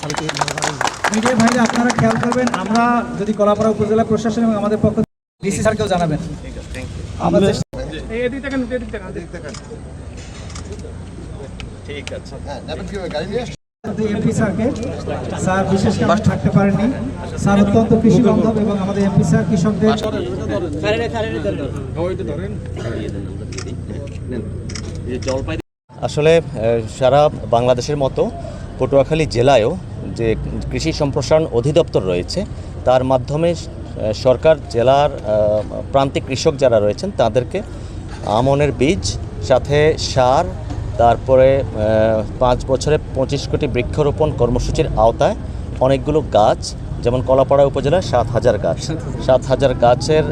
Media ভাইরা আপনারা খেয়াল করবেন, আমরা যদি কলাপাড়া উপজেলা প্রশাসন এবং আমাদের পক্ষ ডিসি স্যারকেও জানাবেন। ঠিক আছে, এমপি স্যারকে, স্যার বিশেষ কারণে থাকতে পারেননি। স্যার অত্যন্ত কৃষি বান্ধব এবং আমাদের এমপি স্যার কৃষকদের আসলে সারা বাংলাদেশের মতো পটুয়াখালী জেলায়ও যে কৃষি সম্প্রসারণ অধিদপ্তর রয়েছে, তার মাধ্যমে সরকার জেলার প্রান্তিক কৃষক যারা রয়েছেন তাদেরকে আমনের বীজ, সাথে সার, তারপরে 5 বছরে 25 কোটি বৃক্ষরোপণ কর্মসূচির আওতায় অনেকগুলো গাছ, যেমন কলাপাড়া উপজেলায় 7,000 গাছ, 7,000 গাছের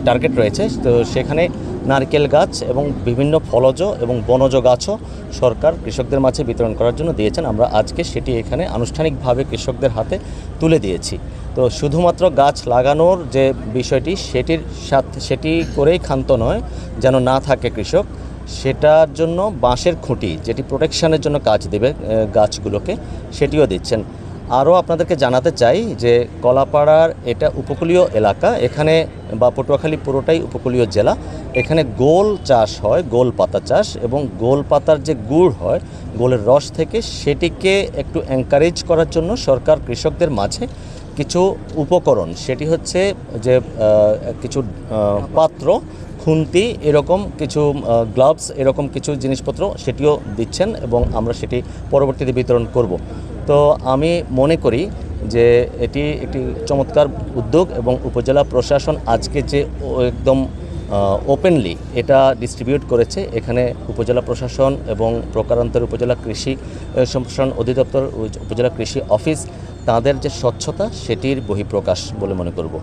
টার্গেট রয়েছে। তো সেখানে নারকেল গাছ এবং বিভিন্ন ফলজ এবং বনজ গাছও সরকার কৃষকদের মাঝে বিতরণ করার জন্য দিয়েছেন। আমরা আজকে সেটি এখানে আনুষ্ঠানিকভাবে কৃষকদের হাতে তুলে দিয়েছি। তো শুধুমাত্র গাছ লাগানোর যে বিষয়টি সেটি করেই ক্ষান্ত নয়, যেন না থাকে কৃষক, সেটার জন্য বাঁশের খুঁটি, যেটি প্রোটেকশনের জন্য কাজ দেবে গাছগুলোকে, সেটিও দিচ্ছেন। আরও আপনাদেরকে জানাতে চাই যে কলাপাড়ার এটা উপকূলীয় এলাকা, এখানে বা পটুয়াখালী পুরোটাই উপকূলীয় জেলা। এখানে গোল চাষ হয়, গোল পাতা চাষ, এবং গোল পাতার যে গুড় হয় গোলের রস থেকে, সেটিকে একটু এনকারেজ করার জন্য সরকার কৃষকদের মাঝে কিছু উপকরণ, সেটি হচ্ছে যে কিছু পাত্র, খুন্তি, এরকম কিছু গ্লাভস, এরকম কিছু জিনিসপত্র সেটিও দিচ্ছেন এবং আমরা সেটি পরবর্তীতে বিতরণ করব। তো আমি মনে করি যে এটি একটি চমৎকার উদ্যোগ এবং উপজেলা প্রশাসন আজকে যে একদম ওপেনলি এটা ডিস্ট্রিবিউট করেছে, এখানে উপজেলা প্রশাসন এবং প্রকারান্তর উপজেলা কৃষি সম্প্রসারণ অধিদপ্তর, উপজেলা কৃষি অফিস, তাদের যে স্বচ্ছতা সেটির বহিঃপ্রকাশ বলে মনে করব।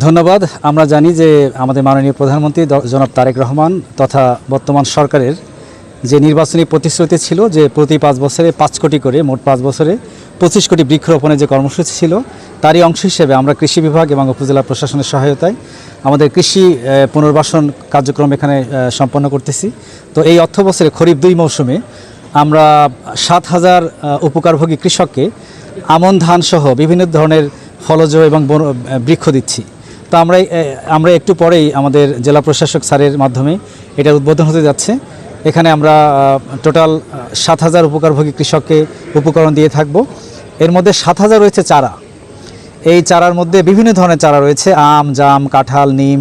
ধন্যবাদ। আমরা জানি যে আমাদের মাননীয় প্রধানমন্ত্রী জনাব তারেক রহমান তথা বর্তমান সরকারের যে নির্বাচনী প্রতিশ্রুতি ছিল যে প্রতি 5 বছরে 5 কোটি করে, মোট 5 বছরে 25 কোটি বৃক্ষরোপণের যে কর্মসূচি ছিল, তারই অংশ হিসেবে আমরা কৃষি বিভাগ এবং উপজেলা প্রশাসনের সহায়তায় আমাদের কৃষি পুনর্বাসন কার্যক্রম এখানে সম্পন্ন করতেছি। তো এই অর্থ বছরে খরিফ 2 মৌসুমে আমরা 7,000 উপকারভোগী কৃষককে আমন ধান সহ বিভিন্ন ধরনের ফলজ এবং বৃক্ষ দিচ্ছি। তো আমরা একটু পরেই আমাদের জেলা প্রশাসক স্যারের মাধ্যমে এটার উদ্বোধন হতে যাচ্ছে। এখানে আমরা টোটাল 7,000 উপকারভোগী কৃষককে উপকরণ দিয়ে থাকব। এর মধ্যে 7,000 রয়েছে চারা। এই চারার মধ্যে বিভিন্ন ধরনের চারা রয়েছে, আম, জাম, কাঁঠাল, নিম,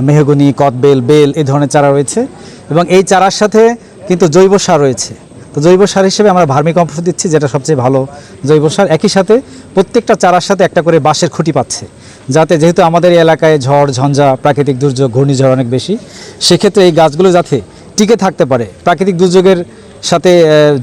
মেহগনি, কদবেল, বেল, এই ধরনের চারা রয়েছে। এবং এই চারার সাথে কিন্তু জৈব সার রয়েছে। তো জৈব সার হিসেবে আমরা ভার্মি কম্পোস্ট দিচ্ছি, যেটা সবচেয়ে ভালো জৈব সার। একই সাথে প্রত্যেকটা চারার সাথে একটা করে বাঁশের খুঁটি পাচ্ছে, যাতে যেহেতু আমাদের এই এলাকায় ঝড়, ঝঞ্ঝা, প্রাকৃতিক দুর্যোগ, ঘূর্ণিঝড় অনেক বেশি, সেক্ষেত্রে এই গাছগুলো যাতে টিকে থাকতে পারে, প্রাকৃতিক দুর্যোগের সাথে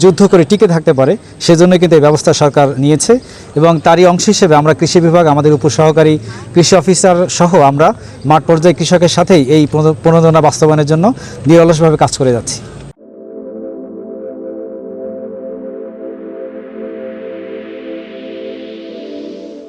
যুদ্ধ করে টিকে থাকতে পারে, সেজন্য কিন্তু এই ব্যবস্থা সরকার নিয়েছে। এবং তারই অংশ হিসেবে আমরা কৃষি বিভাগ, আমাদের উপসহকারী কৃষি অফিসার সহ আমরা মাঠ পর্যায়ে কৃষকের সাথেই এই প্রণোদনা বাস্তবায়নের জন্য নিরলসভাবে কাজ করে যাচ্ছি।